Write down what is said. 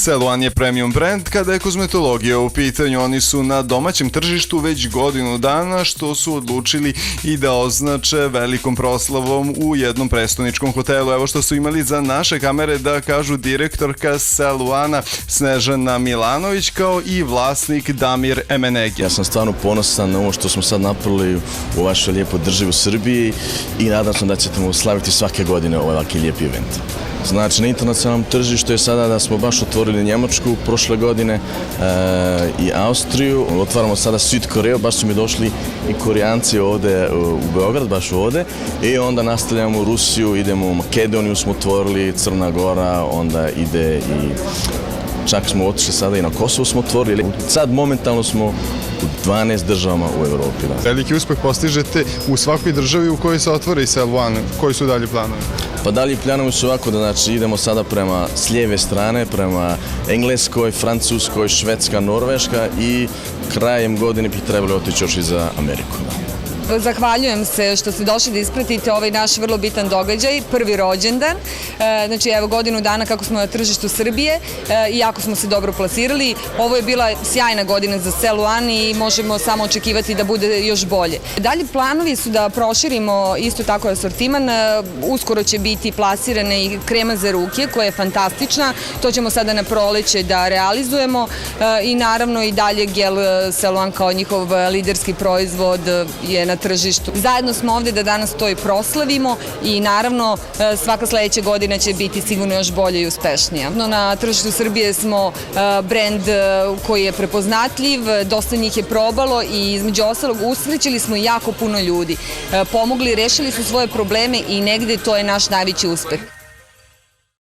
Celuan je premium brand kada je kozmetologija u pitanju. Oni su na domaćem tržištu već godinu dana, što su odlučili i da označe velikom proslavom u jednom prestoničkom hotelu. Evo što su imali za naše kamere da kažu direktorka Celuana Snežana Milanović kao i vlasnik Damir Emenegi. Ja sam stvarno ponosan na ovo što smo sad napravili u vašoj lijepoj državi u Srbiji i nadam se da ćete slaviti svake godine ovaj ovakvi lijepi event. Znači, na internacionalnom tržištu je sada da smo baš otvorili Njemačku prošle godine i Austriju. Otvaramo sada Sud Koreju, baš su mi došli i Korejanci ovde u Beograd, baš ovde. I onda nastavljamo u Rusiju, idemo u Makedoniju smo otvorili, Crna Gora, onda ide i čak smo otišli sada i na Kosovo smo otvorili. Sad momentalno smo u 12 državama u Evropi. Veliki uspeh postižete u svakoj državi u kojoj se otvori Celuan. Koji su dalje planovi? Pa dalje planovi su ovako da znači idemo sada prema s lijeve strane, prema Engleskoj, Francuskoj, Švedska, Norveška i krajem godine bi trebali otići još i za Ameriku. Zahvaljujem se što ste došli da ispratite ovaj naš vrlo bitan događaj, prvi rođendan. Znači, evo godinu dana kako smo na tržištu Srbije i jako smo se dobro plasirali. Ovo je bila sjajna godina za Celuan i možemo samo očekivati da bude još bolje. Dalje planovi su da proširimo isto tako asortiman. Uskoro će biti plasirana i krema za ruke koja je fantastična. To ćemo sada na proleće da realizujemo i naravno i dalje gel Celuan kao njihov liderski proizvod je na tržištu. Zajedno smo ovde da danas to i proslavimo i naravno svaka sledeća godina će biti sigurno još bolje i uspešnija. Na tržištu Srbije smo brend koji je prepoznatljiv, dosta njih je probalo i između ostalog usrećili smo jako puno ljudi. Pomogli, rešili su svoje probleme i negde to je naš najveći uspeh.